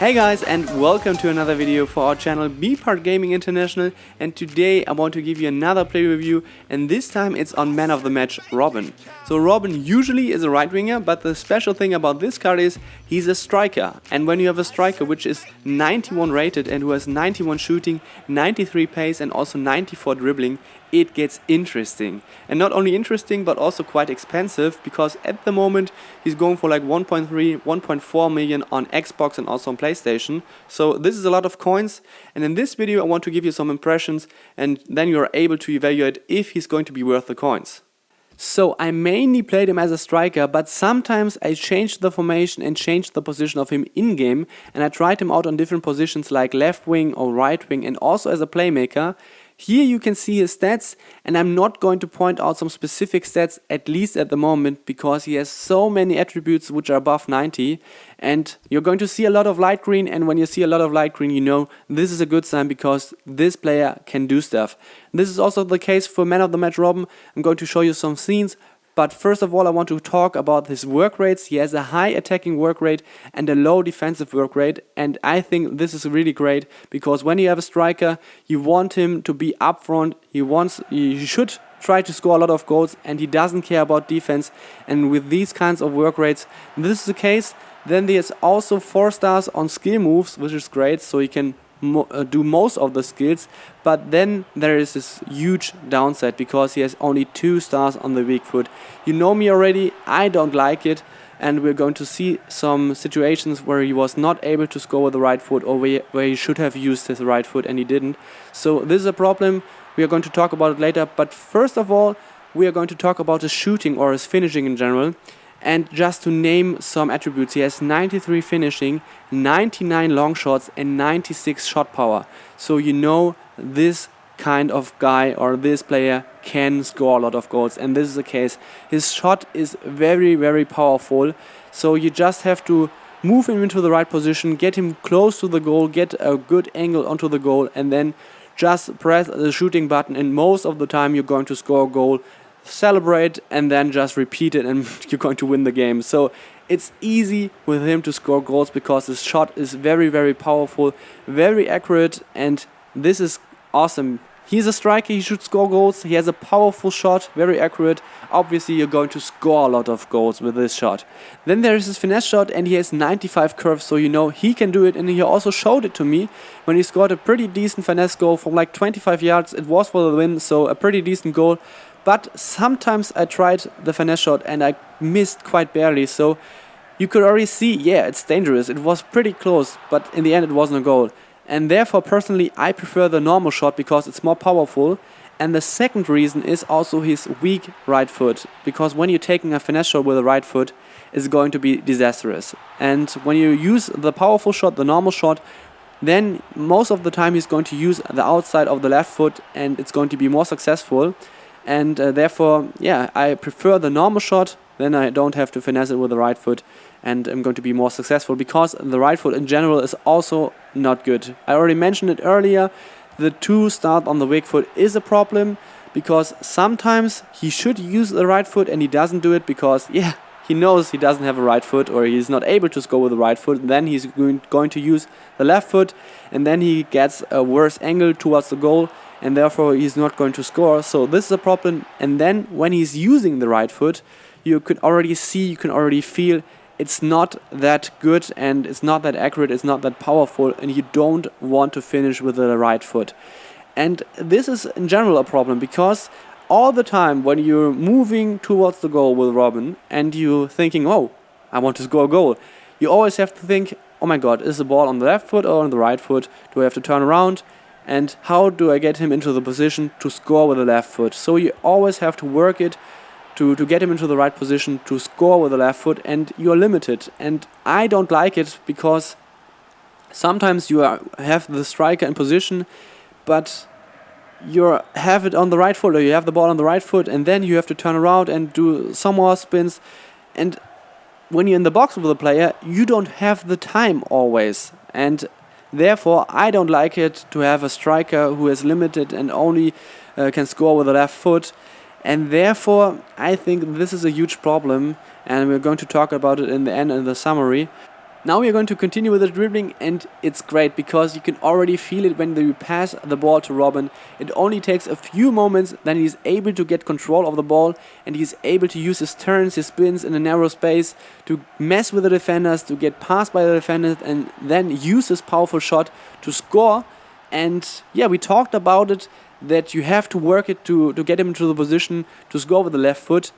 Hey guys, and welcome to another video for our channel bPartGaming International, and today I want to give you another play review, and this time it's on man of the match Robben. So Robben usually is a right winger, but the special thing about this card is he's a striker, and when you have a striker which is 91 rated and who has 91 shooting, 93 pace and also 94 dribbling, it gets interesting. And not only interesting but also quite expensive, because at the moment he's going for like 1.3, 1.4 million on Xbox and also on PlayStation. So this is a lot of coins, and in this video I want to give you some impressions, and then you're able to evaluate if he's going to be worth the coins. So I mainly played him as a striker, but sometimes I changed the formation and changed the position of him in-game, and I tried him out on different positions like left wing or right wing, and also as a playmaker. Here you can see his stats, and I'm not going to point out some specific stats, at least at the moment, because he has so many attributes which are above 90, and you're going to see a lot of light green, and when you see a lot of light green, you know this is a good sign because this player can do stuff. This is also the case for man of the match Robben. I'm going to show you some scenes. But first of all, I want to talk about his work rates. He has a high attacking work rate and a low defensive work rate. And I think this is really great, because when you have a striker, you want him to be up front. He should try to score a lot of goals, and he doesn't care about defense. And with these kinds of work rates, this is the case. Then there's also 4 stars on skill moves, which is great, so he can do most of the skills, but then there is this huge downside because he has only 2 stars on the weak foot. You know me already, I don't like it, and we're going to see some situations where he was not able to score with the right foot, or where he should have used his right foot and he didn't. So this is a problem. We are going to talk about it later, but first of all we are going to talk about his shooting or his finishing in general. And just to name some attributes, he has 93 finishing, 99 long shots and 96 shot power. So you know this kind of guy or this player can score a lot of goals, and this is the case. His shot is very, very powerful, so you just have to move him into the right position, get him close to the goal, get a good angle onto the goal, and then just press the shooting button, and most of the time you're going to score a goal. Celebrate and then just repeat it, and you're going to win the game. So it's easy with him to score goals because his shot is very, very powerful, very accurate, and this is awesome. He's a striker, he should score goals. He has a powerful shot, very accurate. Obviously you're going to score a lot of goals with this shot. Then there is his finesse shot, and he has 95 curves, so you know he can do it, and he also showed it to me when he scored a pretty decent finesse goal from like 25 yards. It was for the win, so a pretty decent goal. But sometimes I tried the finesse shot and I missed quite barely, so you could already see, yeah, it's dangerous. It was pretty close, but in the end it wasn't a goal. And therefore, personally, I prefer the normal shot because it's more powerful. And the second reason is also his weak right foot, because when you're taking a finesse shot with the right foot, it's going to be disastrous. And when you use the powerful shot, the normal shot, then most of the time he's going to use the outside of the left foot, and it's going to be more successful. And therefore, yeah, I prefer the normal shot. Then I don't have to finesse it with the right foot, and I'm going to be more successful, because the right foot in general is also not good. I already mentioned it earlier. The 2 start on the weak foot is a problem, because sometimes he should use the right foot and he doesn't do it because, yeah, he knows he doesn't have a right foot, or he's not able to score with the right foot. Then he's going to use the left foot, and then he gets a worse angle towards the goal, and therefore he's not going to score. So this is a problem. And then when he's using the right foot, you can already see, you can already feel it's not that good, and it's not that accurate, it's not that powerful, and you don't want to finish with the right foot. And this is in general a problem, because all the time when you're moving towards the goal with Robben and you're thinking, oh, I want to score a goal, you always have to think, oh my god, is the ball on the left foot or on the right foot? Do I have to turn around? And how do I get him into the position to score with the left foot? So you always have to work it to get him into the right position to score with the left foot, and you're limited. And I don't like it, because sometimes you have the striker in position, but you have it on the right foot, or you have the ball on the right foot, and then you have to turn around and do some more spins. And when you're in the box with the player, you don't have the time always. And therefore, I don't like it to have a striker who is limited and only can score with the left foot. And therefore, I think this is a huge problem, and we're going to talk about it in the end in the summary. Now we are going to continue with the dribbling, and it's great because you can already feel it when you pass the ball to Robben. It only takes a few moments, then he's able to get control of the ball and he's able to use his turns, his spins in a narrow space to mess with the defenders, to get passed by the defenders and then use his powerful shot to score. And yeah, we talked about it, that you have to work it to get him into the position to score with the left foot.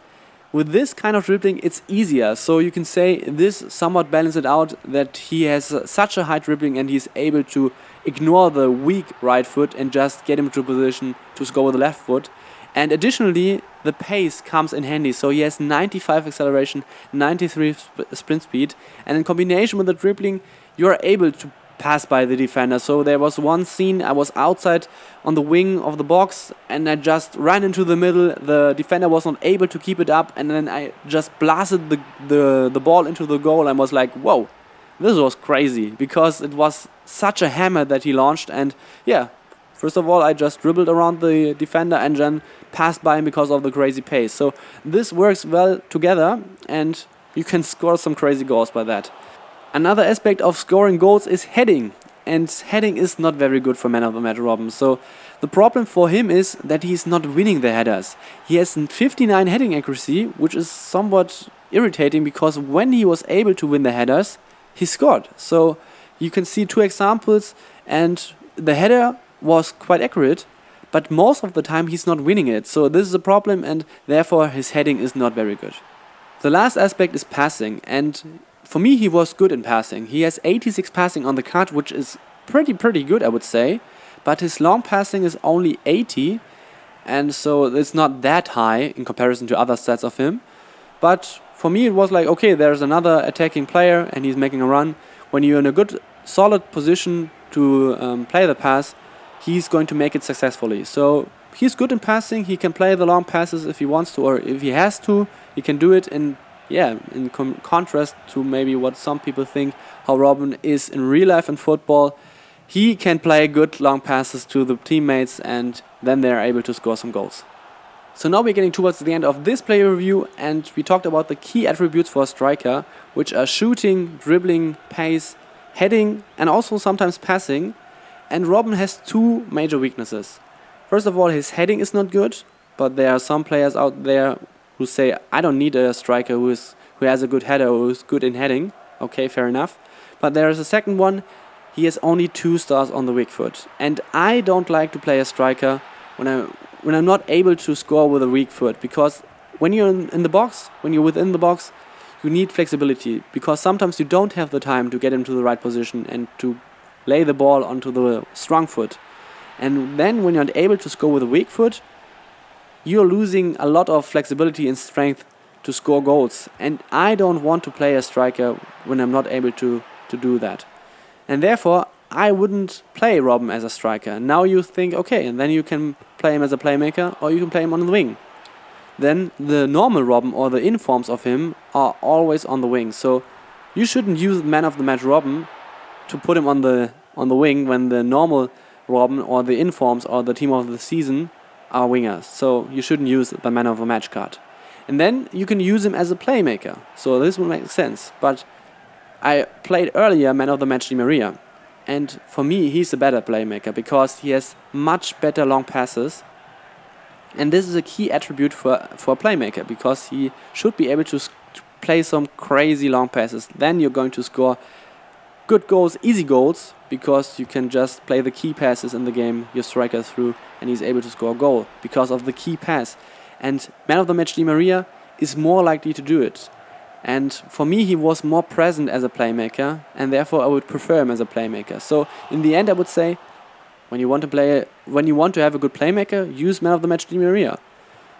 With this kind of dribbling, it's easier. So you can say this somewhat balances it out, that he has such a high dribbling and he's able to ignore the weak right foot and just get him into a position to score with the left foot. And additionally, the pace comes in handy. So he has 95 acceleration, 93 sprint speed. And in combination with the dribbling, you are able to pass by the defender. So there was one scene, I was outside on the wing of the box and I just ran into the middle. The defender was not able to keep it up and then I just blasted the ball into the goal and was like, whoa, this was crazy, because it was such a hammer that he launched. And yeah, first of all, I just dribbled around the defender and then passed by him because of the crazy pace. So this works well together and you can score some crazy goals by that. Another aspect of scoring goals is heading, and heading is not very good for man of the match Robben. So the problem for him is that he's not winning the headers. He has 59 heading accuracy, which is somewhat irritating because when he was able to win the headers, he scored. So you can see two examples, and the header was quite accurate, but most of the time he's not winning it. So this is a problem, and therefore his heading is not very good. The last aspect is passing, and for me, he was good in passing. He has 86 passing on the card, which is pretty good, I would say. But his long passing is only 80, and so it's not that high in comparison to other stats of him. But for me, it was like, okay, there's another attacking player, and he's making a run. When you're in a good, solid position to play the pass, he's going to make it successfully. So he's good in passing. He can play the long passes if he wants to, or if he has to, he can do it in contrast to maybe what some people think how Robben is in real life in football. He can play good long passes to the teammates and then they're able to score some goals. So now we're getting towards the end of this player review, and we talked about the key attributes for a striker, which are shooting, dribbling, pace, heading and also sometimes passing. And Robben has two major weaknesses. First of all, his heading is not good, but there are some players out there who say, I don't need a striker who has a good header, who is good in heading. Okay, fair enough. But there is a second one. He has only 2 stars on the weak foot. And I don't like to play a striker when I'm not able to score with a weak foot, because when you're in the box, when you're within the box, you need flexibility, because sometimes you don't have the time to get into the right position and to lay the ball onto the strong foot. And then when you're not able to score with a weak foot, you're losing a lot of flexibility and strength to score goals. And I don't want to play a striker when I'm not able to do that. And therefore, I wouldn't play Robben as a striker. Now you think, okay, and then you can play him as a playmaker or you can play him on the wing. Then the normal Robben or the informs of him are always on the wing. So you shouldn't use man of the match Robben to put him on the wing when the normal Robben or the informs or the team of the season are wingers. So you shouldn't use the man of the match card. And then you can use him as a playmaker. So this will make sense. But I played earlier man of the match Di Maria. And for me, he's a better playmaker because he has much better long passes. And this is a key attribute for a playmaker, because he should be able to play some crazy long passes. Then you're going to score good goals, easy goals, because you can just play the key passes in the game, your striker through, and he's able to score a goal because of the key pass. And man of the match Di Maria is more likely to do it. And for me, he was more present as a playmaker, and therefore I would prefer him as a playmaker. So in the end, I would say, when you want to have a good playmaker, use man of the match Di Maria.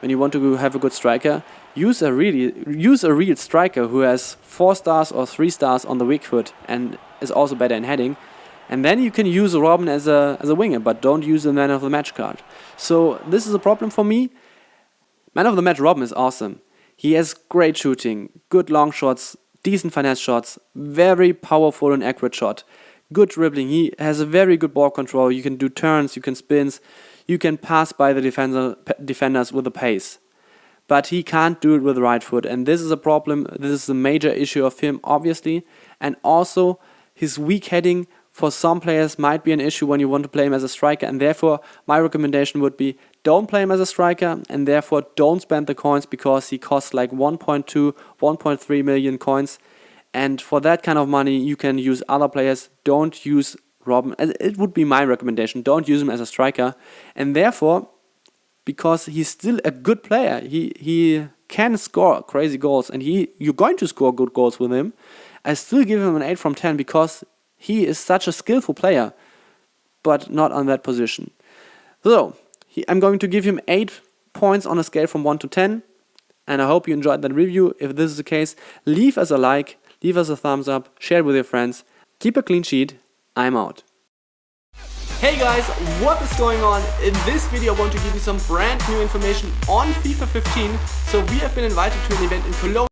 When you want to have a good striker, use a real striker who has 4 stars or 3 stars on the weak foot and is also better in heading. And then you can use Robben as a winger, but don't use the man of the match card. So this is a problem for me. Man of the match Robben is awesome. He has great shooting, good long shots, decent finesse shots, very powerful and accurate shot, good dribbling. He has a very good ball control. You can do turns, you can spins, you can pass by the defenders with the pace. but he can't do it with the right foot, and this is a problem. This is a major issue of him, obviously, and also his weak heading for some players might be an issue when you want to play him as a striker, and therefore my recommendation would be don't play him as a striker, and therefore don't spend the coins, because he costs like 1.2, 1.3 million coins, and for that kind of money you can use other players. Don't use Robben. It would be my recommendation. Don't use him as a striker, and therefore, because he's still a good player, he can score crazy goals, and you're going to score good goals with him. I still give him an 8 from 10 because he is such a skillful player, but not on that position. So I'm going to give him 8 points on a scale from 1 to 10, and I hope you enjoyed that review. If this is the case, leave us a like, leave us a thumbs up, share it with your friends. Keep a clean sheet. I'm out. Hey guys, what is going on? In this video I want to give you some brand new information on FIFA 15. So we have been invited to an event in Cologne.